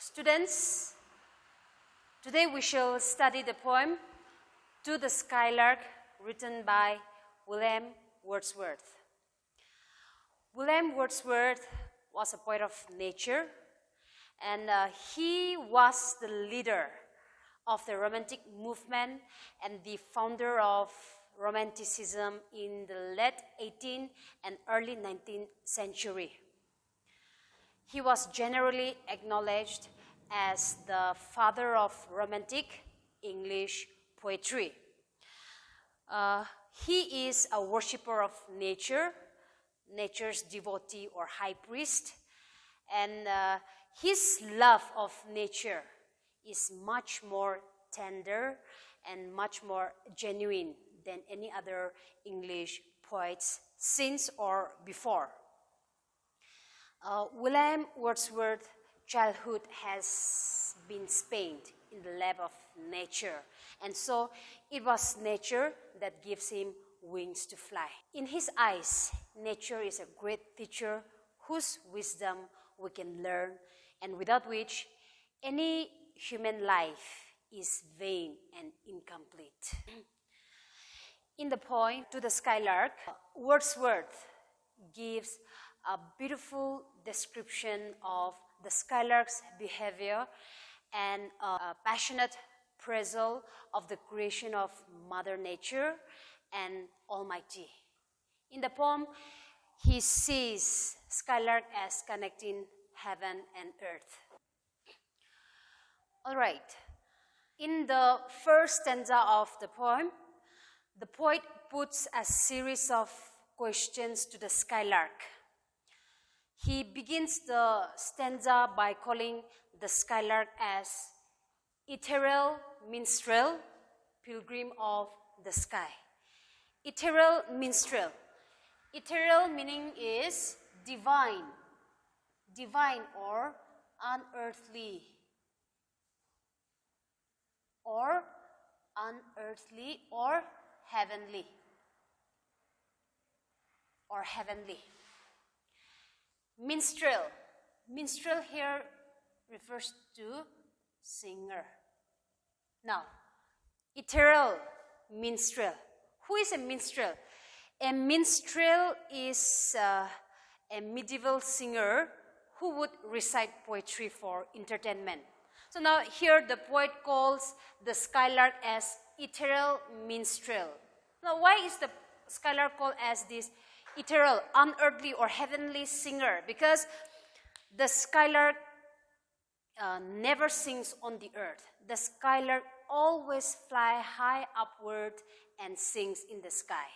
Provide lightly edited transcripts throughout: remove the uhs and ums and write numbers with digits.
Students, today we shall study the poem To the Skylark, written by William Wordsworth. William Wordsworth was a poet of nature, and he was the leader of the Romantic movement and the founder of Romanticism in the late 18th and early 19th century. He was generally acknowledged as the father of Romantic English poetry. He is a worshipper of nature, nature's devotee or high priest, and his love of nature is much more tender and much more genuine than any other English poets since or before. William Wordsworth's childhood has been spent in the lap of nature, and so it was nature that gives him wings to fly. In his eyes, nature is a great teacher whose wisdom we can learn, and without which any human life is vain and incomplete. In the poem To the Skylark, Wordsworth gives a beautiful description of the skylark's behavior and a passionate appraisal of the creation of Mother Nature and Almighty. In the poem, he sees skylark as connecting heaven and earth. All right. In the first stanza of the poem, the poet puts a series of questions to the skylark. He begins the stanza by calling the skylark as ethereal minstrel, pilgrim of the sky. Ethereal minstrel. Ethereal meaning is divine, divine or unearthly, or heavenly, or heavenly. Minstrel. Minstrel here refers to singer. Now, ethereal minstrel. Who is a minstrel? A minstrel is a medieval singer who would recite poetry for entertainment. So now here the poet calls the skylark as ethereal minstrel. Now why is the skylark called as this ethereal, unearthly or heavenly singer? Because the skylark never sings on the earth. The skylark always flies high upward and sings in the sky.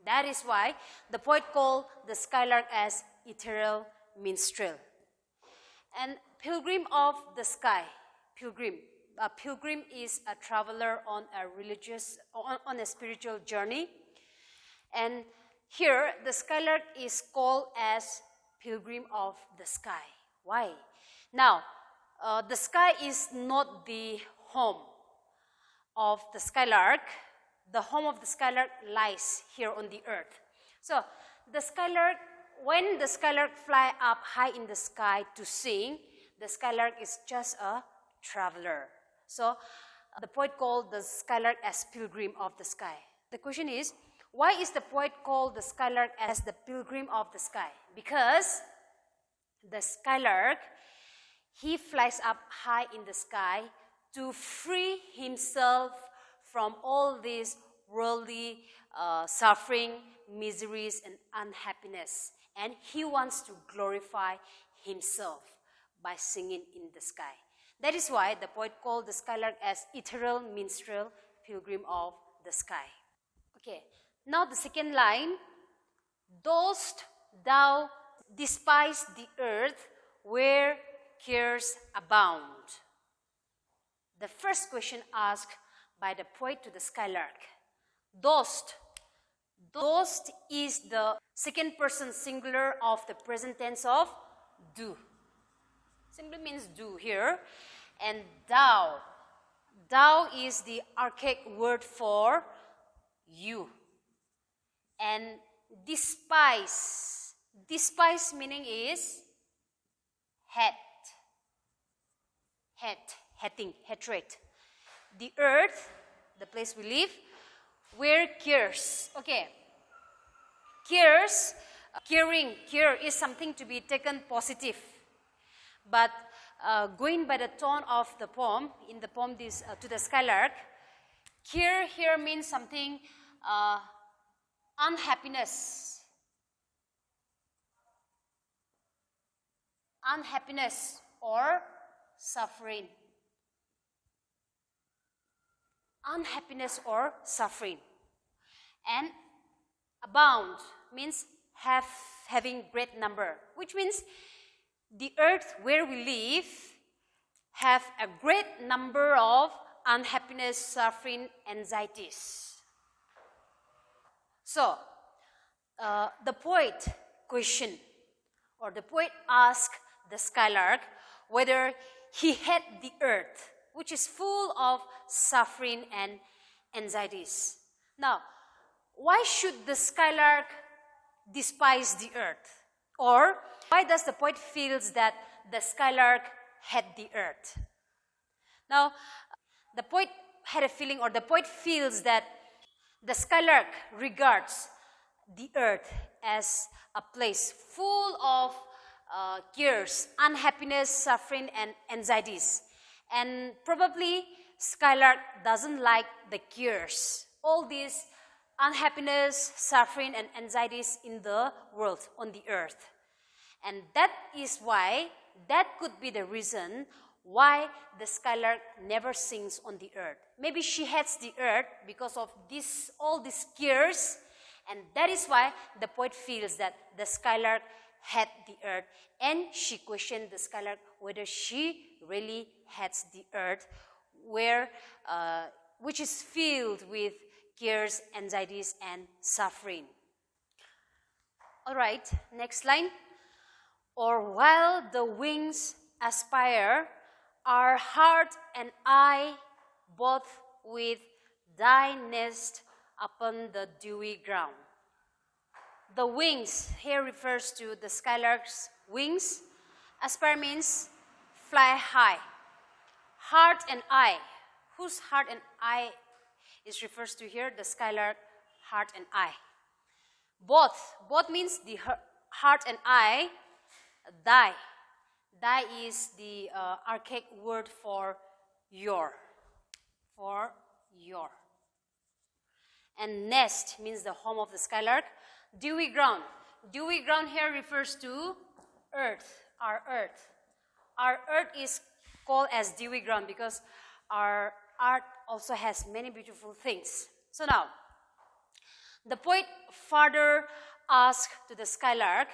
That is why the poet called the skylark as ethereal minstrel. And pilgrim of the sky. Pilgrim. A pilgrim is a traveler on a spiritual journey. And here, the skylark is called as pilgrim of the sky. Why? Now, the sky is not the home of the skylark. The home of the skylark lies here on the earth. So, the skylark, when the skylark fly up high in the sky to sing, the skylark is just a traveler. So, the poet called the skylark as pilgrim of the sky. The question is, why is the poet called the skylark as the pilgrim of the sky? Because the skylark, he flies up high in the sky to free himself from all these worldly suffering, miseries, and unhappiness. And he wants to glorify himself by singing in the sky. That is why the poet called the skylark as ethereal minstrel, pilgrim of the sky. Okay, now the second line, dost thou despise the earth where cares abound? The first question asked by the poet to the skylark. Dost. Dost is the second person singular of the present tense of do. Simply means do here. And thou. Thou is the archaic word for you. And despise. Despise meaning is hate. hatred. The earth, the place we live, where cares. Okay. Cares, care is something to be taken positive. But going by the tone of the poem, in the poem this, to the skylark, care here means something unhappiness. Unhappiness or suffering. Unhappiness or suffering. And abound means having great number, which means the earth where we live have a great number of unhappiness, suffering, anxieties. So, the poet questioned, or the poet asked the skylark whether he had the earth, which is full of suffering and anxieties. Now, why should the skylark despise the earth? Or why does the poet feels that the skylark had the earth? Now, the poet had a feeling, or the poet feels that the skylark regards the earth as a place full of cares, unhappiness, suffering, and anxieties. And probably skylark doesn't like the cares, all these unhappiness, suffering, and anxieties in the world, on the earth. And that is why, that could be the reason why the skylark never sings on the earth. Maybe she hates the earth because of all these cares, and that is why the poet feels that the skylark had the earth, and she questioned the skylark whether she really hates the earth, which is filled with cares, anxieties, and suffering. All right, next line. Or while the wings aspire, our heart and I both with thy nest upon the dewy ground. The wings here refers to the skylark's wings. Aspire means fly high. Heart and I. Whose heart and I is refers to here? The skylark, heart and I. Both means the heart and I. Thy. Thy is the archaic word for your. For your. And nest means the home of the skylark. Dewy ground. Dewy ground here refers to earth, our earth. Our earth is called as dewy ground because our art also has many beautiful things. So now, the poet further asked to the skylark,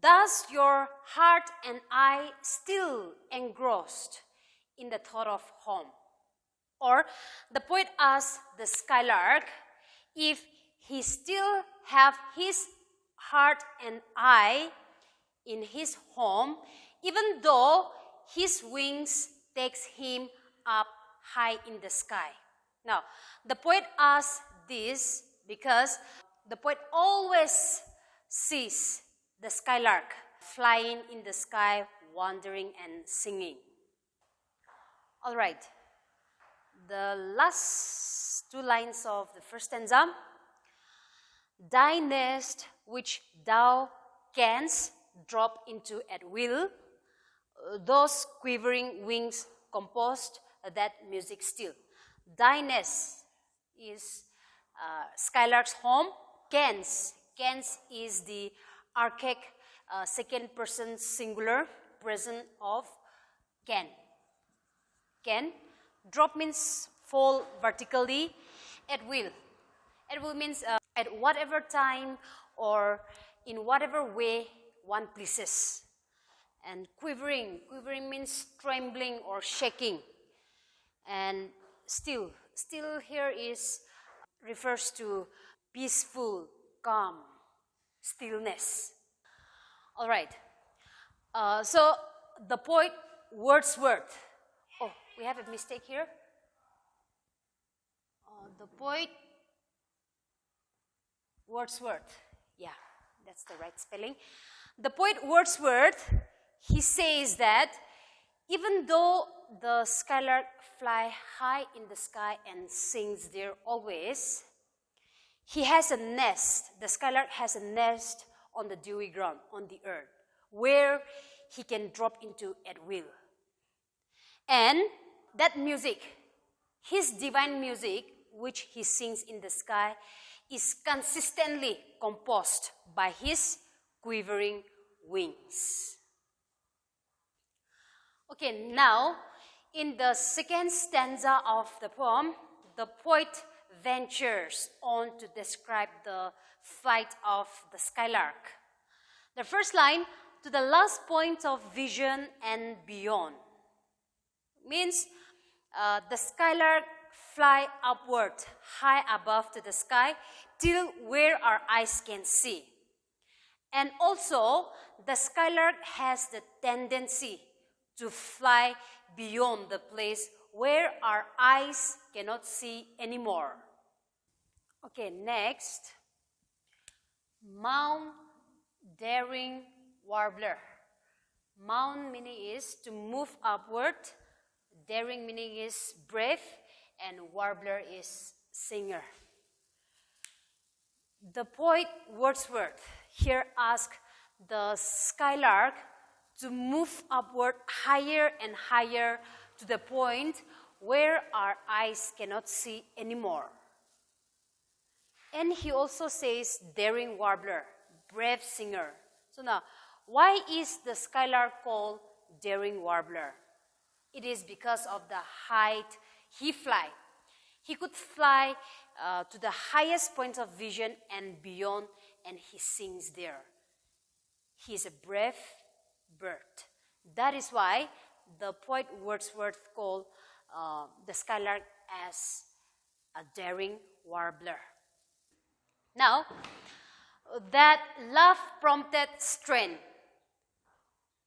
does your heart and I still engrossed in the thought of home? Or the poet asked the skylark if he still have his heart and eye in his home, even though his wings takes him up high in the sky. Now, the poet asks this because the poet always sees the skylark flying in the sky, wandering and singing. All right, the last two lines of the first stanza. Thy nest which thou canst drop into at will, those quivering wings composed that music still. Thy nest is skylark's home. Canst is the archaic second person singular present of can. Can. Drop means fall vertically at will. At will means at whatever time or in whatever way one pleases. And quivering means trembling or shaking. And still here is refers to peaceful, calm, stillness. All right. So the poet Wordsworth. Oh, we have a mistake here. The poet Wordsworth. Yeah, that's the right spelling. The poet Wordsworth, he says that Even though the skylark fly high in the sky and sings there always, he has a nest. The skylark has a nest on the dewy ground, on the earth, where he can drop into at will. And that music, his divine music, which he sings in the sky, is consistently composed by his quivering wings. Okay, now in the second stanza of the poem, the poet ventures on to describe the flight of the skylark. The first line, to the last point of vision and beyond, means the skylark fly upward, high above to the sky, till where our eyes can see. And also, the skylark has the tendency to fly beyond the place where our eyes cannot see anymore. Okay, next, Mount Daring Warbler. Mount meaning is to move upward, daring meaning is brave, and warbler is singer. The poet Wordsworth here asks the skylark to move upward higher and higher to the point where our eyes cannot see anymore. And he also says daring warbler, brave singer. So now, why is the skylark called daring warbler? It is because of the height he fly. He could fly to the highest point of vision and beyond, and he sings there. He is a brave bird. That is why the poet Wordsworth called the skylark as a daring warbler. Now, that love prompted strain.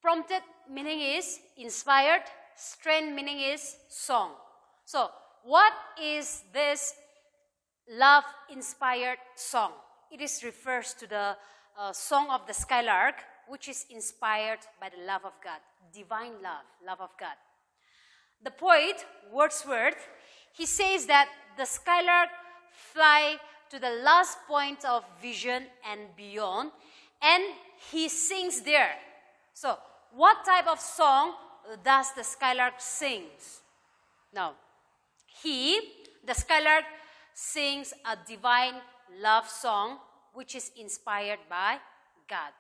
Prompted meaning is inspired, strain meaning is song. So, what is this love-inspired song? It refers to the song of the skylark, which is inspired by the love of God, divine love, love of God. The poet Wordsworth, he says that the skylark fly to the last point of vision and beyond, and he sings there. So, what type of song does the skylark sings? Now, the skylark sings a divine love song which is inspired by God.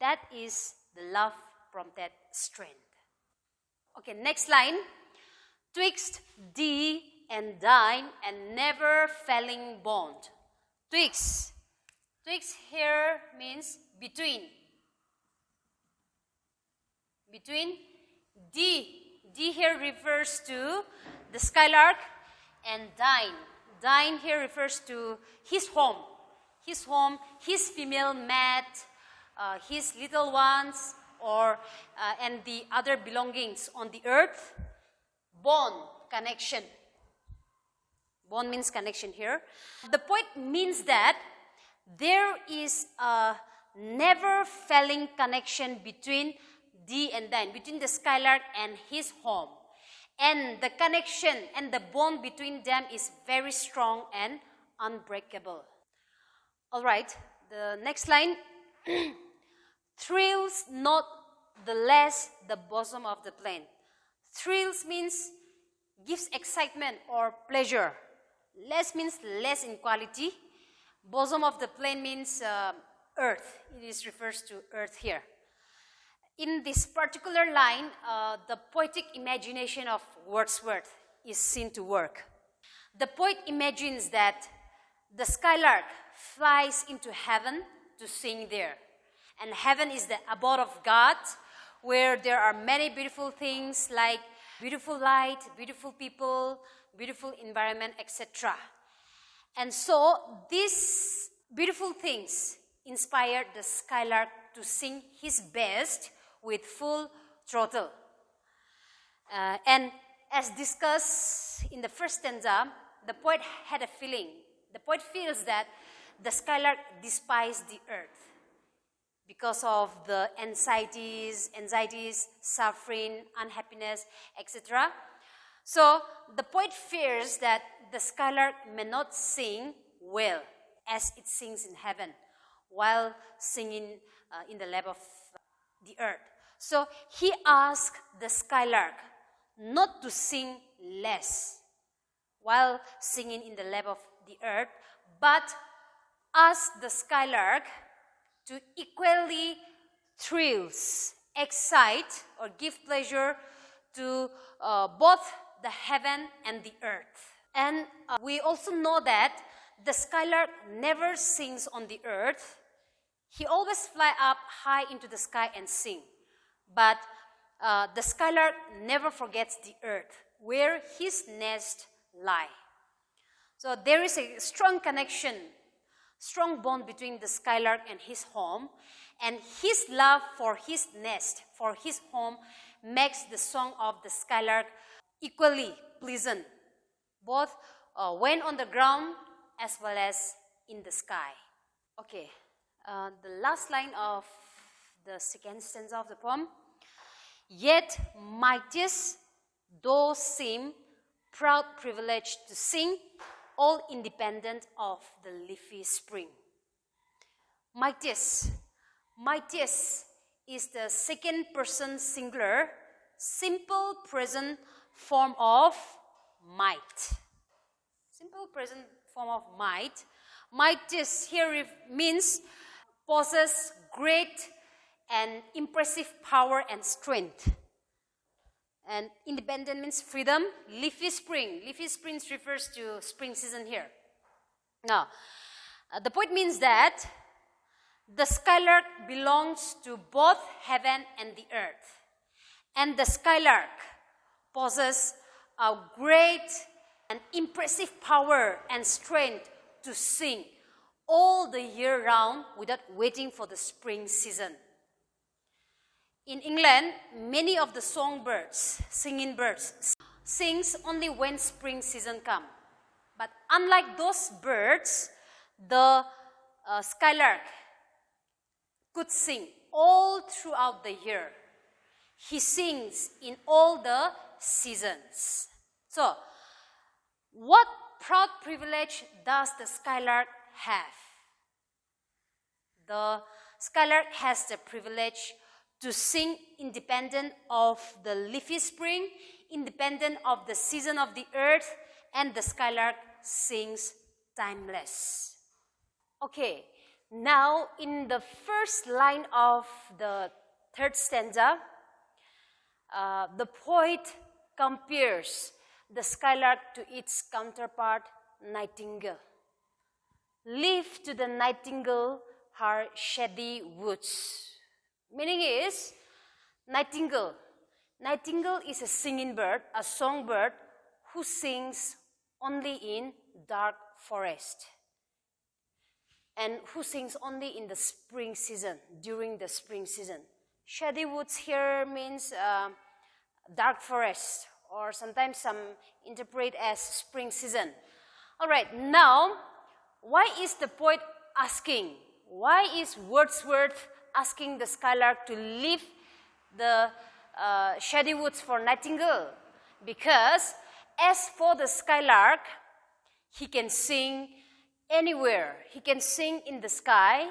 That is the love-prompted strength. Okay, next line. Twixt thee and thine and never-failing bond. Twixt. Twixt here means between. Between. D here refers to the skylark, and thine. Thine here refers to his home. His home, his female mat, his little ones, and the other belongings on the earth. Bond, connection. Bond means connection here. The poet means that there is a never-failing connection between thee and thine, between the skylark and his home. And the connection and the bond between them is very strong and unbreakable. All right, the next line. Thrills not the less the bosom of the plain. Thrills means gives excitement or pleasure. Less means less in quality. Bosom of the plain means earth. It refers to earth here. In this particular line, the poetic imagination of Wordsworth is seen to work. The poet imagines that the skylark flies into heaven to sing there. And heaven is the abode of God, where there are many beautiful things like beautiful light, beautiful people, beautiful environment, etc. And so these beautiful things inspired the skylark to sing his best with full throttle. And as discussed in the first stanza, the poet had a feeling. The poet feels that the skylark despised the earth. because of the anxieties, suffering, unhappiness, etc. So the poet fears that the skylark may not sing well as it sings in heaven while singing in the lap of the earth. So he asks the skylark not to sing less while singing in the lap of the earth, but ask the skylark to equally thrills, excite, or give pleasure to both the heaven and the earth. And we also know that the skylark never sings on the earth. He always fly up high into the sky and sing. But the skylark never forgets the earth, where his nest lie. So there is a strong connection, strong bond between the skylark and his home, and his love for his nest, for his home, makes the song of the skylark equally pleasant, both when on the ground as well as in the sky. Okay, the last line of the second stanza of the poem. Yet mightiest thou seem, proud privilege to sing, all independent of the leafy spring. Mightiest. Mightiest is the second person singular, simple present form of might. Simple present form of might. Mightiest here means possess great and impressive power and strength. And independent means freedom. Leafy spring. Leafy springs refers to spring season here. Now, the point means that the skylark belongs to both heaven and the earth. And the skylark possesses a great and impressive power and strength to sing all the year round without waiting for the spring season. In England, many of the songbirds, singing birds, sings only when spring season comes. But unlike those birds, the skylark could sing all throughout the year. He sings in all the seasons. So, what proud privilege does the skylark have? The skylark has the privilege to sing independent of the leafy spring, independent of the season of the earth, and the skylark sings timeless. Okay, now in the first line of the third stanza, the poet compares the skylark to its counterpart, nightingale. Leave to the nightingale her shady woods. Meaning is, nightingale. Nightingale is a singing bird, a songbird, who sings only in dark forest. And who sings only in the spring season, during the spring season. Shady woods here means dark forest, or sometimes some interpret as spring season. All right, now, why is the poet asking? Why is Wordsworth asking the skylark to leave the shady woods for nightingale? Because as for the skylark, he can sing anywhere. He can sing in the sky.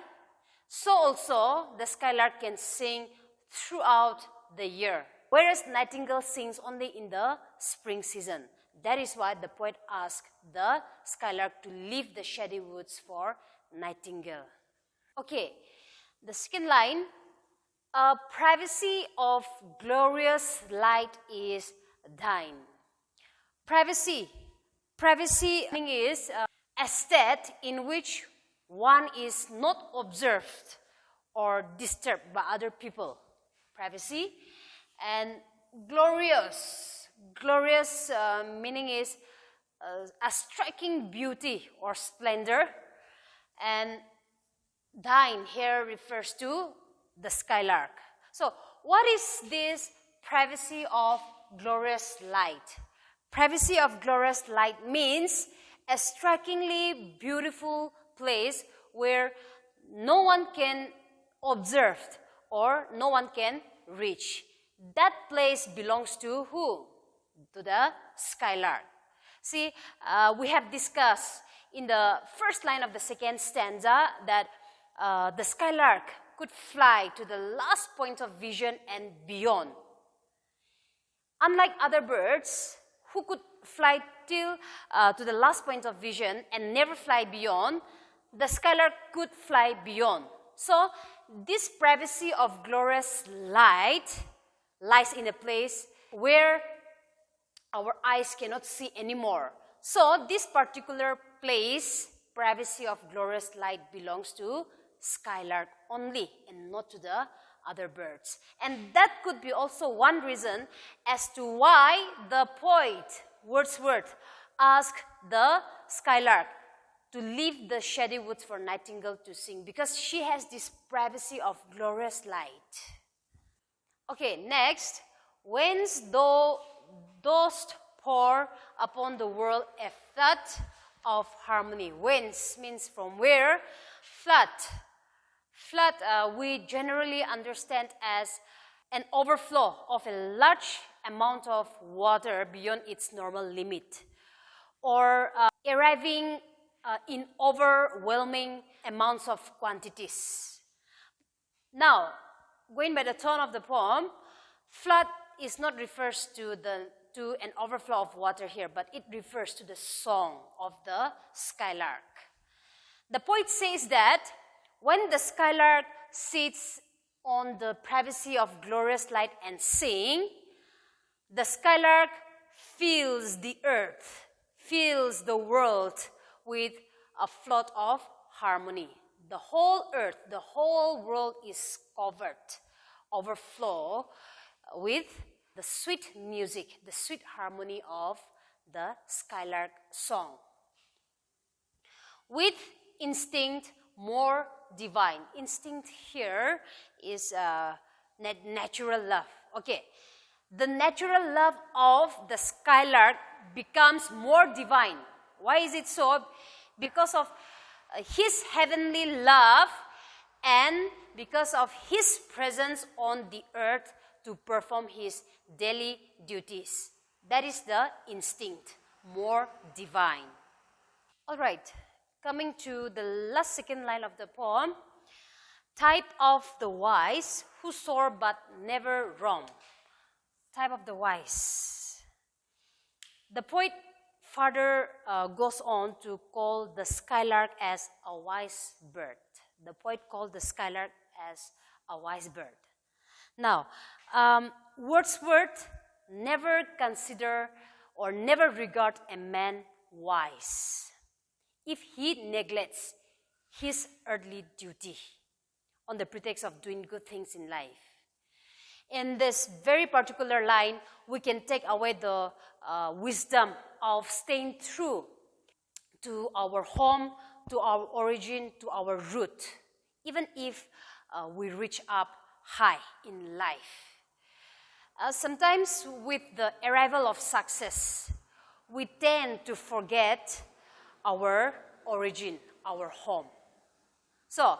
So also, the skylark can sing throughout the year. Whereas nightingale sings only in the spring season. That is why the poet asked the skylark to leave the shady woods for nightingale. Okay, the second line, privacy of glorious light is thine. Privacy is a state in which one is not observed or disturbed by other people. Privacy. And glorious meaning is a striking beauty or splendor. And thine here refers to the skylark. So what is this privacy of glorious light? Privacy of glorious light means a strikingly beautiful place where no one can observed or no one can reach. That place belongs to who? To the skylark. See, we have discussed in the first line of the second stanza that the skylark could fly to the last point of vision and beyond. Unlike other birds who could fly till to the last point of vision and never fly beyond, the skylark could fly beyond. So this privacy of glorious light lies in a place where our eyes cannot see anymore. So this particular place, privacy of glorious light, belongs to skylark only and not to the other birds. And that could be also one reason as to why the poet Wordsworth asked the skylark to leave the shady woods for nightingale to sing, because she has this privacy of glorious light. Okay, next, whence thou dost pour upon the world a flood of harmony. Whence means from where. Flood. Flood we generally understand as an overflow of a large amount of water beyond its normal limit, or arriving in overwhelming amounts of quantities. Now, going by the tone of the poem, flood is not refers to an overflow of water here, but it refers to the song of the skylark. The poet says that when the skylark sits on the privacy of glorious light and sing, the skylark fills the earth, fills the world with a flood of harmony. The whole earth, the whole world is covered, overflow with the sweet music, the sweet harmony of the skylark song. With instinct more divine. Instinct here is natural love. Okay. The natural love of the skylark becomes more divine. Why is it so? Because of his heavenly love and because of his presence on the earth to perform his daily duties. That is the instinct, more divine. All right, coming to the last second line of the poem. Type of the wise who soar but never roam. Type of the wise. The poet further goes on to call the skylark as a wise bird. The poet called the skylark as a wise bird. Now, Wordsworth never consider or never regard a man wise if he neglects his earthly duty on the pretext of doing good things in life. In this very particular line, we can take away the wisdom of staying true to our home, to our origin, to our root, even if we reach up high in life. Sometimes with the arrival of success, we tend to forget our origin, our home. So,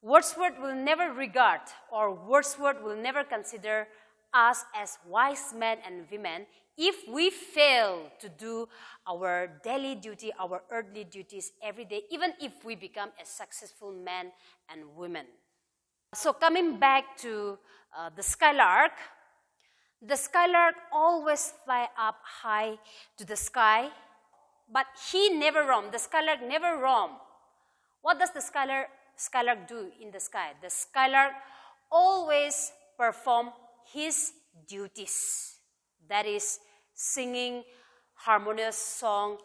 Wordsworth will never regard or Wordsworth will never consider us as wise men and women if we fail to do our daily duty, our earthly duties every day, even if we become a successful man and woman. So coming back to the skylark always fly up high to the sky, but he never roam. The skylark never roam. What does the skylark do in the sky? The skylark always perform his duties. That is, singing harmonious song,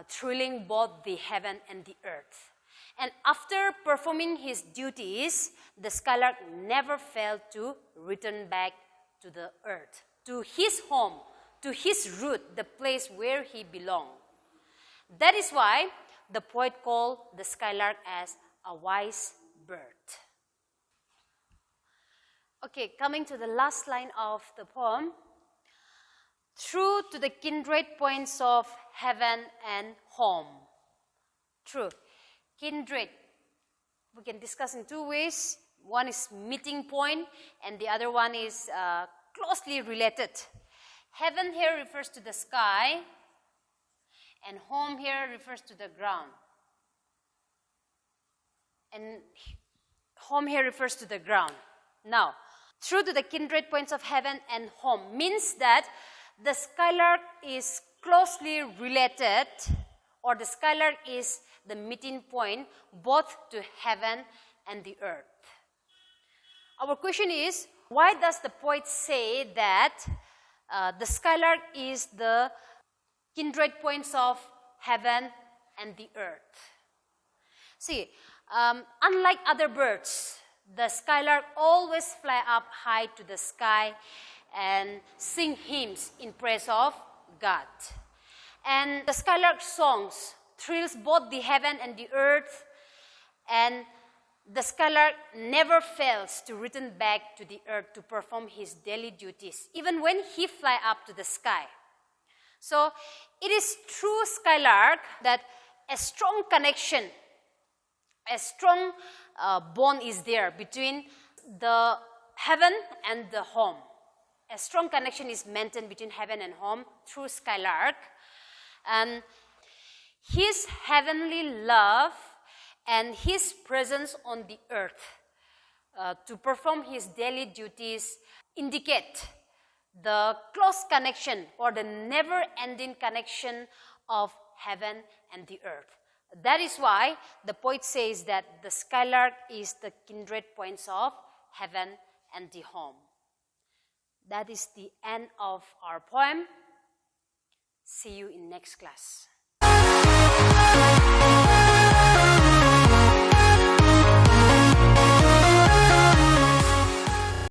thrilling both the heaven and the earth. And after performing his duties, the skylark never failed to return back to the earth, to his home, to his root, the place where he belonged. That is why the poet called the skylark as a wise bird. Okay, coming to the last line of the poem. True to the kindred points of heaven and home. True. Kindred. we can discuss in two ways. One is meeting point, and the other one is closely related. Heaven here refers to the sky, and home here refers to the ground. And home here refers to the ground. Now, through to the kindred points of heaven and home means that the skylark is closely related, or the skylark is the meeting point both to heaven and the earth. Our question is, why does the poet say that the skylark is the kindred points of heaven and the earth? See, unlike other birds, the skylark always fly up high to the sky and sing hymns in praise of God. And the skylark songs thrills both the heaven and the earth, and the skylark never fails to return back to the earth to perform his daily duties, even when he fly up to the sky. So it is through skylark that a strong connection, a strong bond is there between the heaven and the home. A strong connection is maintained between heaven and home through skylark. And his heavenly love and his presence on the earth to perform his daily duties indicate the close connection or the never-ending connection of heaven and the earth. That is why the poet says that the skylark is the kindred points of heaven and the home. That is the end of our poem. See you in next class.